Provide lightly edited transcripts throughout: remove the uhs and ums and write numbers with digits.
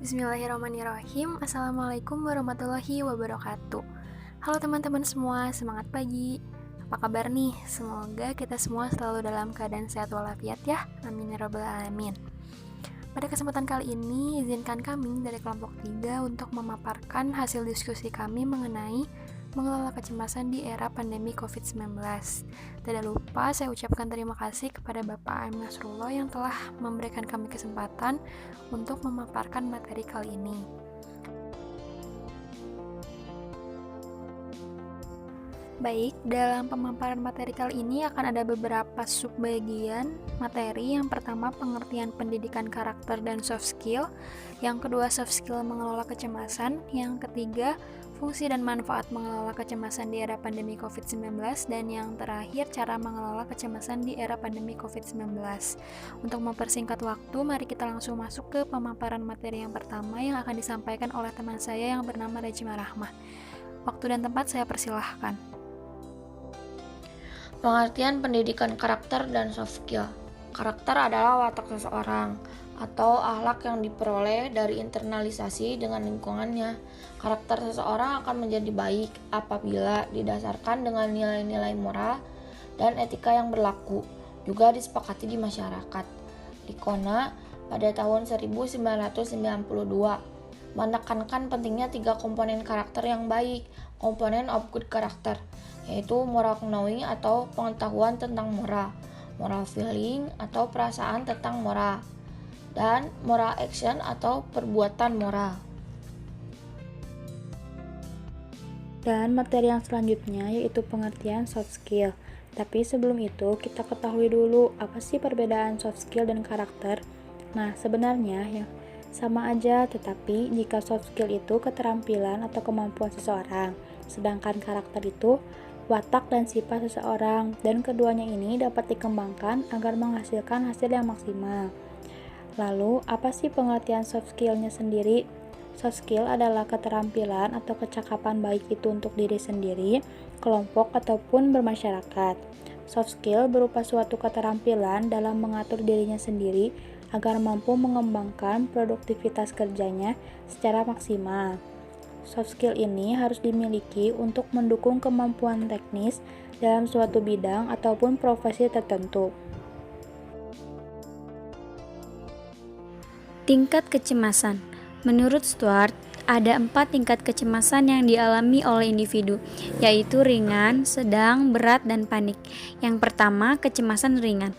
Bismillahirrahmanirrahim. Assalamualaikum warahmatullahi wabarakatuh. Halo teman-teman semua, semangat pagi. Apa kabar nih? Semoga kita semua selalu dalam keadaan sehat walafiat ya. Amin ya rabbal alamin. Pada kesempatan kali ini, izinkan kami dari kelompok 3 untuk memaparkan hasil diskusi kami mengenai mengelola kecemasan di era pandemi COVID-19. Tidak lupa saya ucapkan terima kasih kepada Bapak A.M. Nasrullah yang telah memberikan kami kesempatan untuk memaparkan materi kali ini. Baik, dalam pemaparan materi kali ini akan ada beberapa subbagian materi. Yang pertama, pengertian pendidikan karakter dan soft skill. Yang kedua, soft skill mengelola kecemasan. Yang ketiga, fungsi dan manfaat mengelola kecemasan di era pandemi COVID-19. Dan yang terakhir, cara mengelola kecemasan di era pandemi COVID-19. Untuk mempersingkat waktu, mari kita langsung masuk ke pemaparan materi yang pertama yang akan disampaikan oleh teman saya yang bernama Rejima Rahmah. Waktu dan tempat saya persilahkan. Pengertian pendidikan karakter dan soft skill. Karakter adalah watak seseorang atau akhlak yang diperoleh dari internalisasi dengan lingkungannya. Karakter seseorang akan menjadi baik apabila didasarkan dengan nilai-nilai moral dan etika yang berlaku, juga disepakati di masyarakat. Likona pada tahun 1992 menekankan pentingnya 3 komponen karakter yang baik, komponen of good character, yaitu moral knowing atau pengetahuan tentang moral, moral feeling atau perasaan tentang moral, dan moral action atau perbuatan moral. Dan materi yang selanjutnya yaitu pengertian soft skill. Tapi sebelum itu kita ketahui dulu apa sih perbedaan soft skill dan karakter. Nah, sebenarnya ya sama aja, tetapi jika soft skill itu keterampilan atau kemampuan seseorang, sedangkan karakter itu watak dan sifat seseorang, dan keduanya ini dapat dikembangkan agar menghasilkan hasil yang maksimal. Lalu, apa sih pengertian soft skill-nya sendiri? Soft skill adalah keterampilan atau kecakapan baik itu untuk diri sendiri, kelompok, ataupun bermasyarakat. Soft skill berupa suatu keterampilan dalam mengatur dirinya sendiri agar mampu mengembangkan produktivitas kerjanya secara maksimal. Soft skill ini harus dimiliki untuk mendukung kemampuan teknis dalam suatu bidang ataupun profesi tertentu. Tingkat kecemasan. Menurut Stuart, ada 4 tingkat kecemasan yang dialami oleh individu, yaitu ringan, sedang, berat, dan panik. Yang pertama, kecemasan ringan.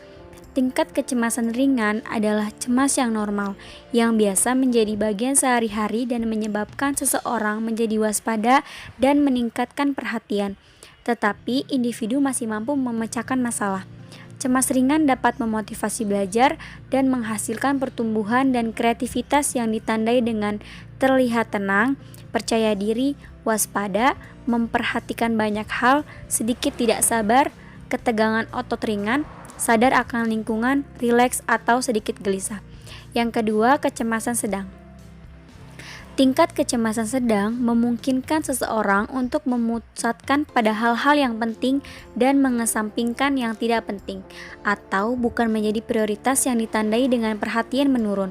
Tingkat kecemasan ringan adalah cemas yang normal, yang biasa menjadi bagian sehari-hari dan menyebabkan seseorang menjadi waspada dan meningkatkan perhatian. Tetapi individu masih mampu memecahkan masalah. Cemas ringan dapat memotivasi belajar dan menghasilkan pertumbuhan dan kreativitas yang ditandai dengan terlihat tenang, percaya diri, waspada, memperhatikan banyak hal, sedikit tidak sabar, ketegangan otot ringan, sadar akan lingkungan, rileks atau sedikit gelisah. Yang kedua, kecemasan sedang. Tingkat kecemasan sedang memungkinkan seseorang untuk memusatkan pada hal-hal yang penting dan mengesampingkan yang tidak penting, atau bukan menjadi prioritas yang ditandai dengan perhatian menurun.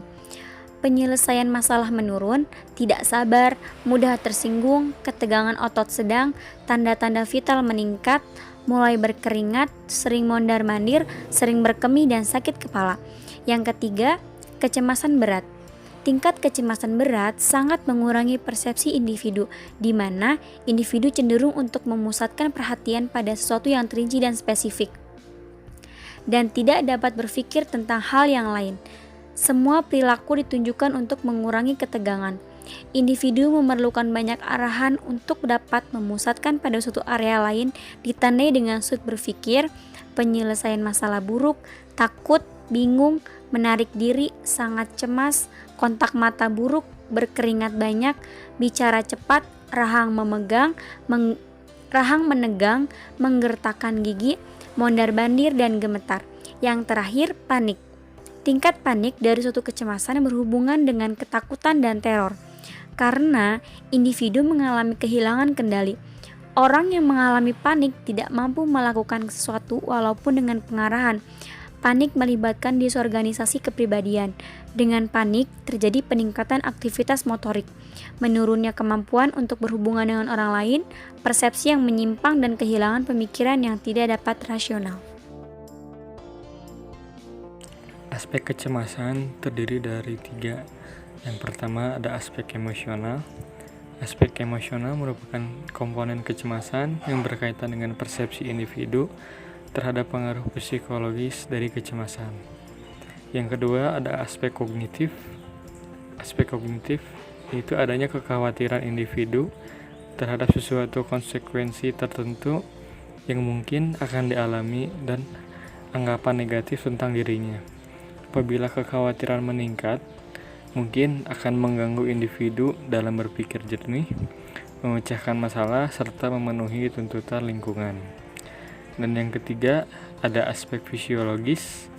Penyelesaian masalah menurun, tidak sabar, mudah tersinggung, ketegangan otot sedang, tanda-tanda vital meningkat, mulai berkeringat, sering mondar-mandir, sering berkemih dan sakit kepala. Yang ketiga, kecemasan berat. Tingkat kecemasan berat sangat mengurangi persepsi individu, di mana individu cenderung untuk memusatkan perhatian pada sesuatu yang terinci dan spesifik, dan tidak dapat berpikir tentang hal yang lain. Semua perilaku ditunjukkan untuk mengurangi ketegangan. Individu memerlukan banyak arahan untuk dapat memusatkan pada suatu area lain, ditandai dengan sulit berpikir, penyelesaian masalah buruk, takut, bingung, menarik diri, sangat cemas, kontak mata buruk, berkeringat banyak, bicara cepat, rahang menegang, menggertakkan gigi, mondar-mandir dan gemetar. Yang terakhir, panik. Tingkat panik dari suatu kecemasan berhubungan dengan ketakutan dan teror, karena individu mengalami kehilangan kendali. Orang yang mengalami panik tidak mampu melakukan sesuatu walaupun dengan pengarahan. Panik melibatkan disorganisasi kepribadian. Dengan panik, terjadi peningkatan aktivitas motorik, menurunnya kemampuan untuk berhubungan dengan orang lain, persepsi yang menyimpang, dan kehilangan pemikiran yang tidak dapat rasional. Aspek kecemasan terdiri dari 3. Yang pertama ada aspek emosional. Aspek emosional merupakan komponen kecemasan yang berkaitan dengan persepsi individu terhadap pengaruh psikologis dari kecemasan. Yang kedua ada aspek kognitif. Aspek kognitif yaitu adanya kekhawatiran individu terhadap sesuatu konsekuensi tertentu yang mungkin akan dialami dan anggapan negatif tentang dirinya. Apabila kekhawatiran meningkat, mungkin akan mengganggu individu dalam berpikir jernih, memecahkan masalah, serta memenuhi tuntutan lingkungan. Dan yang ketiga ada aspek fisiologis.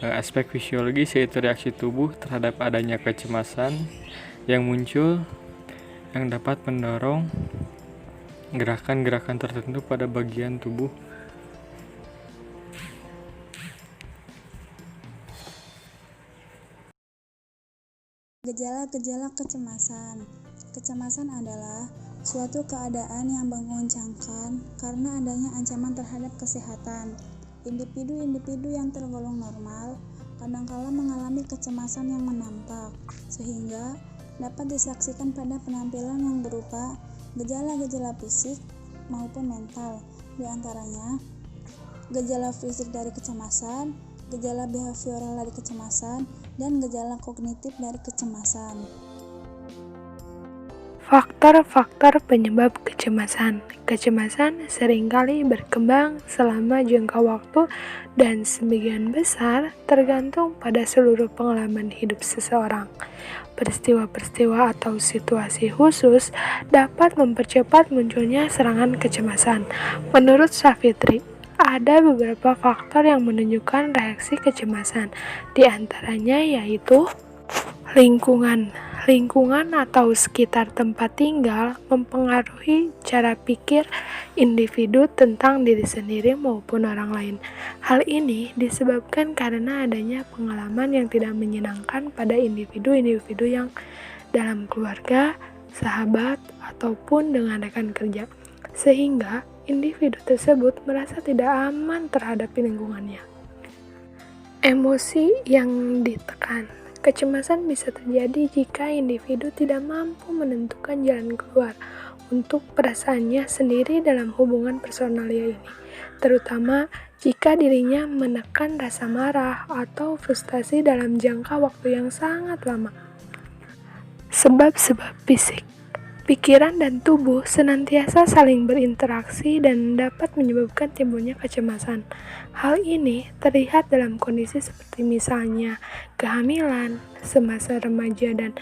Aspek fisiologis yaitu reaksi tubuh terhadap adanya kecemasan yang muncul yang dapat mendorong gerakan-gerakan tertentu pada bagian tubuh. Gejala-gejala kecemasan. Kecemasan adalah suatu keadaan yang menggoncangkan karena adanya ancaman terhadap kesehatan. Individu-individu yang tergolong normal kadangkala mengalami kecemasan yang menampak, sehingga dapat disaksikan pada penampilan yang berupa gejala-gejala fisik maupun mental. Di antaranya, gejala fisik dari kecemasan, gejala behavioral dari kecemasan, dan gejala kognitif dari kecemasan. Faktor-faktor penyebab kecemasan. Kecemasan seringkali berkembang selama jangka waktu dan sebagian besar tergantung pada seluruh pengalaman hidup seseorang. Peristiwa-peristiwa atau situasi khusus dapat mempercepat munculnya serangan kecemasan. Menurut Savitri, ada beberapa faktor yang menunjukkan reaksi kecemasan. Di antaranya yaitu lingkungan. Lingkungan atau sekitar tempat tinggal mempengaruhi cara pikir individu tentang diri sendiri maupun orang lain. Hal ini disebabkan karena adanya pengalaman yang tidak menyenangkan pada individu-individu yang dalam keluarga, sahabat, ataupun dengan rekan kerja, sehingga individu tersebut merasa tidak aman terhadap lingkungannya. Emosi yang ditekan. Kecemasan bisa terjadi jika individu tidak mampu menentukan jalan keluar untuk perasaannya sendiri dalam hubungan personalnya ini, terutama jika dirinya menekan rasa marah atau frustasi dalam jangka waktu yang sangat lama. Sebab-sebab fisik. Pikiran dan tubuh senantiasa saling berinteraksi dan dapat menyebabkan timbulnya kecemasan. Hal ini terlihat dalam kondisi seperti misalnya kehamilan, semasa remaja, dan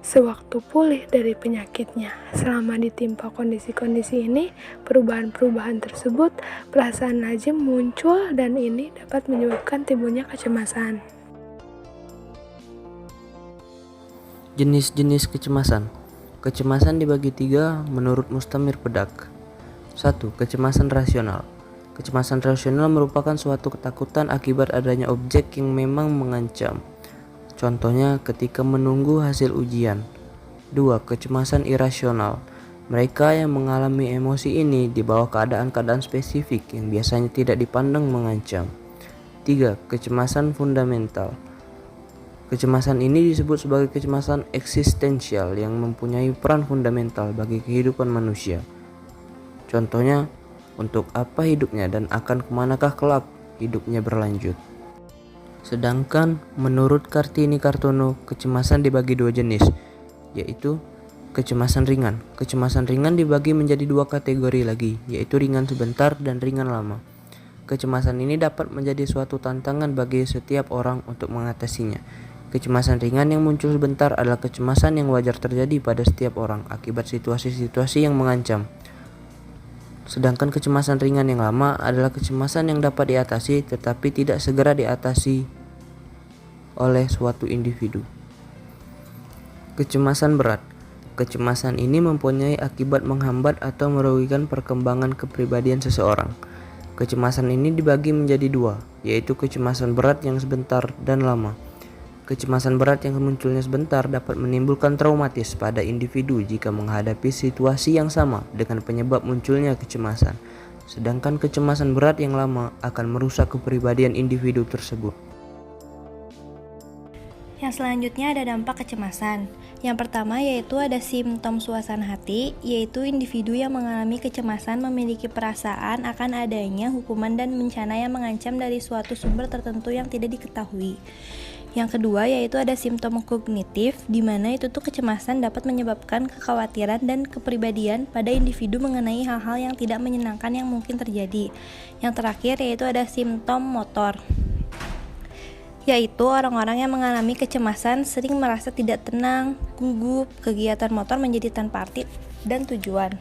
sewaktu pulih dari penyakitnya. Selama ditimpa kondisi-kondisi ini, perubahan-perubahan tersebut perasaan lazim muncul dan ini dapat menyebabkan timbulnya kecemasan. Jenis-jenis kecemasan. Kecemasan dibagi 3 menurut Mustamir Pedak. 1. Kecemasan rasional. Kecemasan rasional merupakan suatu ketakutan akibat adanya objek yang memang mengancam. Contohnya ketika menunggu hasil ujian. 2. Kecemasan irasional. Mereka yang mengalami emosi ini di bawah keadaan-keadaan spesifik yang biasanya tidak dipandang mengancam. 3. Kecemasan fundamental. Kecemasan ini disebut sebagai kecemasan eksistensial yang mempunyai peran fundamental bagi kehidupan manusia. Contohnya, untuk apa hidupnya dan akan kemanakah kelak hidupnya berlanjut. Sedangkan menurut Kartini Kartono, kecemasan dibagi 2 jenis, yaitu kecemasan ringan. Kecemasan ringan dibagi menjadi 2 kategori lagi, yaitu ringan sebentar dan ringan lama. Kecemasan ini dapat menjadi suatu tantangan bagi setiap orang untuk mengatasinya. Kecemasan ringan yang muncul sebentar adalah kecemasan yang wajar terjadi pada setiap orang akibat situasi-situasi yang mengancam. Sedangkan kecemasan ringan yang lama adalah kecemasan yang dapat diatasi tetapi tidak segera diatasi oleh suatu individu. Kecemasan berat. Kecemasan ini mempunyai akibat menghambat atau merugikan perkembangan kepribadian seseorang. Kecemasan ini dibagi menjadi dua, yaitu kecemasan berat yang sebentar dan lama. Kecemasan berat yang munculnya sebentar dapat menimbulkan traumatis pada individu jika menghadapi situasi yang sama dengan penyebab munculnya kecemasan. Sedangkan kecemasan berat yang lama akan merusak kepribadian individu tersebut. Yang selanjutnya ada dampak kecemasan. Yang pertama yaitu ada simptom suasana hati, yaitu individu yang mengalami kecemasan memiliki perasaan akan adanya hukuman dan bencana yang mengancam dari suatu sumber tertentu yang tidak diketahui. Yang kedua yaitu ada simptom kognitif, di mana itu tuh kecemasan dapat menyebabkan kekhawatiran dan kepribadian pada individu mengenai hal-hal yang tidak menyenangkan yang mungkin terjadi. Yang terakhir yaitu ada simptom motor, yaitu orang-orang yang mengalami kecemasan sering merasa tidak tenang, gugup, kegiatan motor menjadi tanpa arti dan tujuan.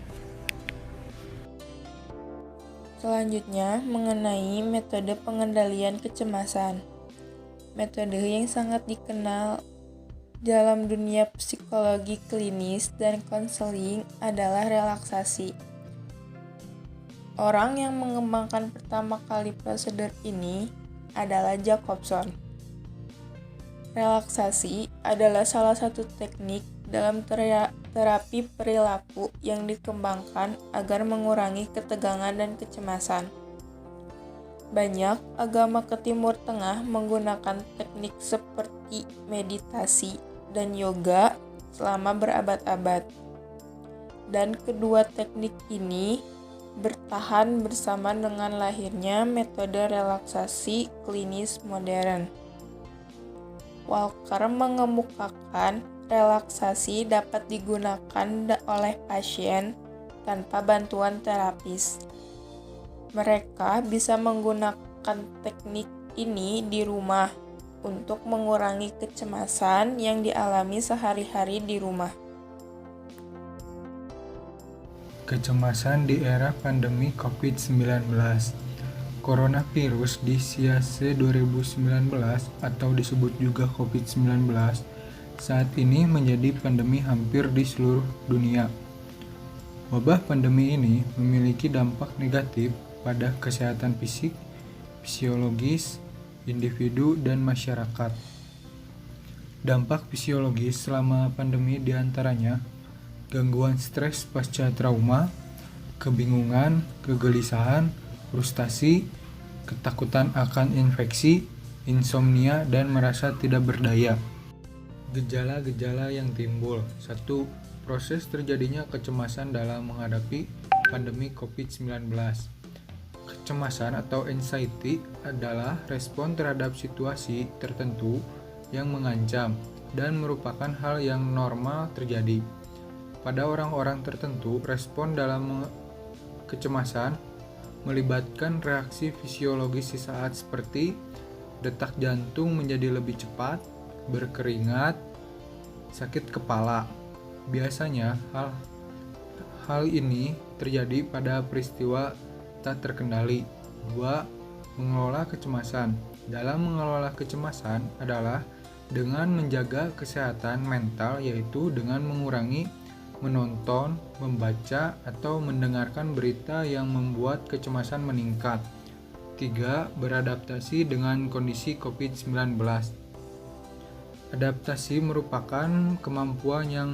Selanjutnya, mengenai metode pengendalian kecemasan. Metode yang sangat dikenal dalam dunia psikologi klinis dan konseling adalah relaksasi. Orang yang mengembangkan pertama kali prosedur ini adalah Jacobson. Relaksasi adalah salah satu teknik dalam terapi perilaku yang dikembangkan agar mengurangi ketegangan dan kecemasan. Banyak agama ke Timur Tengah menggunakan teknik seperti meditasi dan yoga selama berabad-abad. Dan kedua teknik ini bertahan bersama dengan lahirnya metode relaksasi klinis modern. Walker mengemukakan relaksasi dapat digunakan oleh pasien tanpa bantuan terapis. Mereka bisa menggunakan teknik ini di rumah untuk mengurangi kecemasan yang dialami sehari-hari di rumah. Kecemasan di era pandemi COVID-19. Coronavirus disease 2019 atau disebut juga COVID-19 saat ini menjadi pandemi hampir di seluruh dunia. Wabah pandemi ini memiliki dampak negatif pada kesehatan fisik, fisiologis, individu, dan masyarakat. Dampak fisiologis selama pandemi diantaranya gangguan stres pasca trauma, kebingungan, kegelisahan, frustasi, ketakutan akan infeksi, insomnia, dan merasa tidak berdaya. Gejala-gejala yang timbul. 1. Proses terjadinya kecemasan dalam menghadapi pandemi COVID-19. Kecemasan atau anxiety adalah respon terhadap situasi tertentu yang mengancam dan merupakan hal yang normal terjadi. Pada orang-orang tertentu, respon dalam kecemasan melibatkan reaksi fisiologis sesaat seperti detak jantung menjadi lebih cepat, berkeringat, sakit kepala. Biasanya hal ini terjadi pada peristiwa tak terkendali. 2. Mengelola kecemasan. Dalam mengelola kecemasan adalah dengan menjaga kesehatan mental, yaitu dengan mengurangi menonton, membaca, atau mendengarkan berita yang membuat kecemasan meningkat. 3. Beradaptasi dengan kondisi COVID-19. Adaptasi merupakan kemampuan yang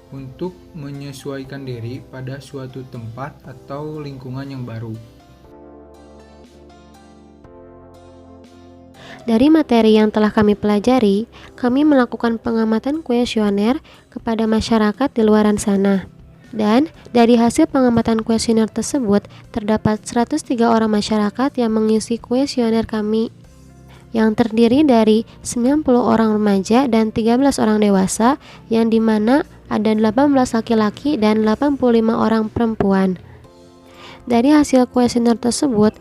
untuk menyesuaikan diri pada suatu tempat atau lingkungan yang baru. Dari materi yang telah kami pelajari, kami melakukan pengamatan kuesioner kepada masyarakat di luar sana. Dan dari hasil pengamatan kuesioner tersebut, terdapat 103 orang masyarakat yang mengisi kuesioner kami, yang terdiri dari 90 orang remaja dan 13 orang dewasa, yang dimana ada 18 laki-laki dan 85 orang perempuan. Dari hasil kuesioner tersebut,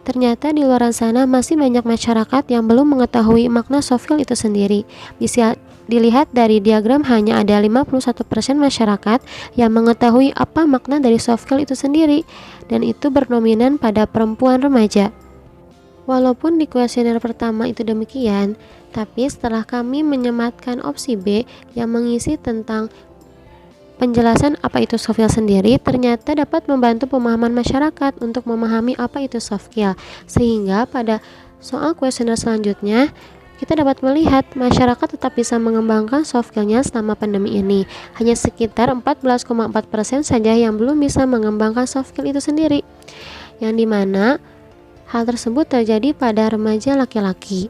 ternyata di luar sana masih banyak masyarakat yang belum mengetahui makna soft skill itu sendiri. Bisa dilihat dari diagram, hanya ada 51% masyarakat yang mengetahui apa makna dari soft skill itu sendiri, dan itu berdominan pada perempuan remaja. Walaupun di kuesioner pertama itu demikian, tapi setelah kami menyematkan opsi B yang mengisi tentang penjelasan apa itu soft skill sendiri ternyata dapat membantu pemahaman masyarakat untuk memahami apa itu soft skill, sehingga pada soal kuesioner selanjutnya kita dapat melihat masyarakat tetap bisa mengembangkan soft skill-nya selama pandemi ini. Hanya sekitar 14,4% saja yang belum bisa mengembangkan soft skill itu sendiri, yang dimana hal tersebut terjadi pada remaja laki-laki.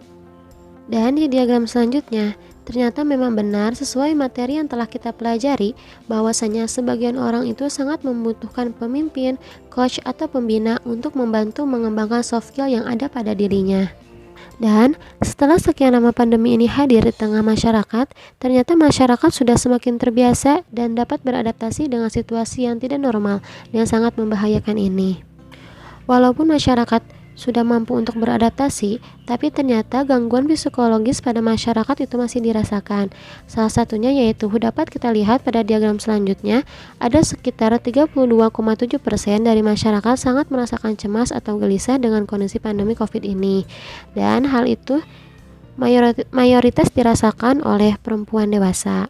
Dan di diagram selanjutnya, ternyata memang benar sesuai materi yang telah kita pelajari bahwasanya sebagian orang itu sangat membutuhkan pemimpin, coach, atau pembina untuk membantu mengembangkan soft skill yang ada pada dirinya. Dan setelah sekian lama pandemi ini hadir di tengah masyarakat, ternyata masyarakat sudah semakin terbiasa dan dapat beradaptasi dengan situasi yang tidak normal dan sangat membahayakan ini. Walaupun masyarakat sudah mampu untuk beradaptasi, tapi ternyata gangguan psikologis pada masyarakat itu masih dirasakan. Salah satunya yaitu dapat kita lihat pada diagram selanjutnya, ada sekitar 32,7% dari masyarakat sangat merasakan cemas atau gelisah dengan kondisi pandemi COVID ini. Dan hal itu mayoritas dirasakan oleh perempuan dewasa.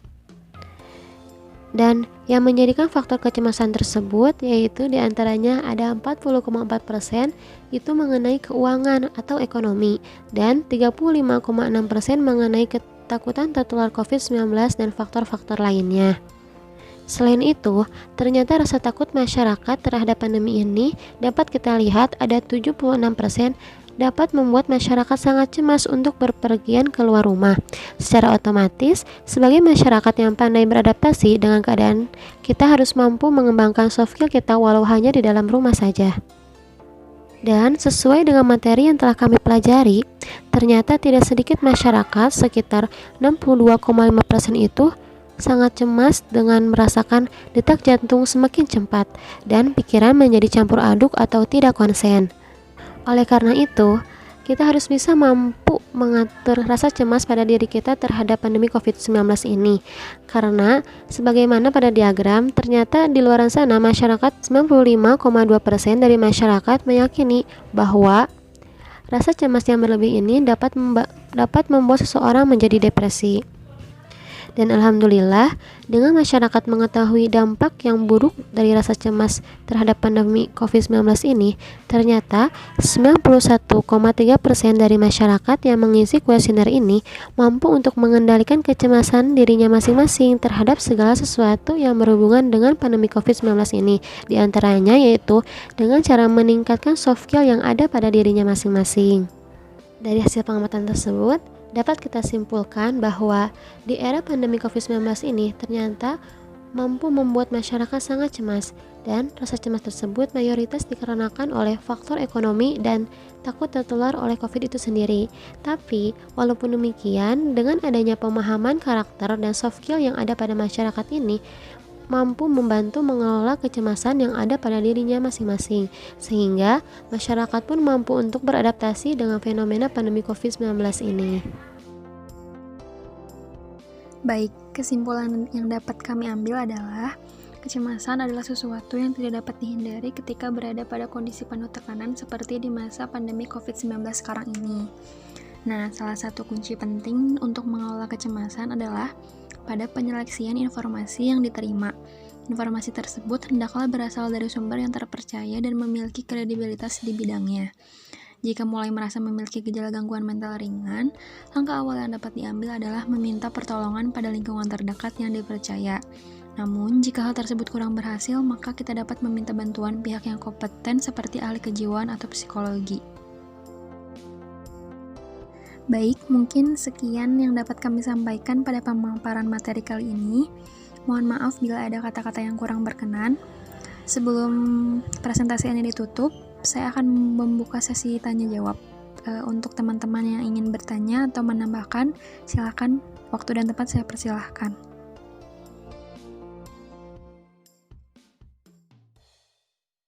Dan yang menjadikan faktor kecemasan tersebut yaitu diantaranya ada 40,4% itu mengenai keuangan atau ekonomi dan 35,6% mengenai ketakutan tertular COVID-19 dan faktor-faktor lainnya. Selain itu, ternyata rasa takut masyarakat terhadap pandemi ini dapat kita lihat ada 76% dapat membuat masyarakat sangat cemas untuk berpergian keluar rumah. Secara otomatis, sebagai masyarakat yang pandai beradaptasi dengan keadaan, kita harus mampu mengembangkan soft skill kita walau hanya di dalam rumah saja. Dan sesuai dengan materi yang telah kami pelajari, ternyata tidak sedikit masyarakat, sekitar 62,5% itu sangat cemas dengan merasakan detak jantung semakin cepat dan pikiran menjadi campur aduk atau tidak konsen. Oleh karena itu, kita harus bisa mampu mengatur rasa cemas pada diri kita terhadap pandemi COVID-19 ini. Karena, sebagaimana pada diagram, ternyata di luar sana masyarakat 95,2% dari masyarakat meyakini bahwa rasa cemas yang berlebih ini dapat membuat seseorang menjadi depresi. Dan alhamdulillah, dengan masyarakat mengetahui dampak yang buruk dari rasa cemas terhadap pandemi COVID-19 ini, ternyata 91,3% dari masyarakat yang mengisi kuesioner ini mampu untuk mengendalikan kecemasan dirinya masing-masing terhadap segala sesuatu yang berhubungan dengan pandemi COVID-19 ini. Di antaranya yaitu dengan cara meningkatkan soft skill yang ada pada dirinya masing-masing. Dari hasil pengamatan tersebut, dapat kita simpulkan bahwa di era pandemi COVID-19 ini ternyata mampu membuat masyarakat sangat cemas, dan rasa cemas tersebut mayoritas dikarenakan oleh faktor ekonomi dan takut tertular oleh COVID itu sendiri. Tapi walaupun demikian, dengan adanya pemahaman karakter dan soft skill yang ada pada masyarakat ini mampu membantu mengelola kecemasan yang ada pada dirinya masing-masing, sehingga masyarakat pun mampu untuk beradaptasi dengan fenomena pandemi COVID-19 ini. Baik, kesimpulan yang dapat kami ambil adalah kecemasan adalah sesuatu yang tidak dapat dihindari ketika berada pada kondisi penuh tekanan seperti di masa pandemi COVID-19 sekarang ini. Nah, salah satu kunci penting untuk mengelola kecemasan adalah pada penyeleksian informasi yang diterima. Informasi tersebut hendaklah berasal dari sumber yang terpercaya dan memiliki kredibilitas di bidangnya. Jika mulai merasa memiliki gejala gangguan mental ringan, langkah awal yang dapat diambil adalah meminta pertolongan pada lingkungan terdekat yang dipercaya. Namun, jika hal tersebut kurang berhasil, maka kita dapat meminta bantuan pihak yang kompeten seperti ahli kejiwaan atau psikologi. Baik, mungkin sekian yang dapat kami sampaikan pada pemaparan materi kali ini. Mohon maaf bila ada kata-kata yang kurang berkenan. Sebelum presentasi ini ditutup, saya akan membuka sesi tanya-jawab. Untuk teman-teman yang ingin bertanya atau menambahkan, silakan, waktu dan tempat saya persilahkan.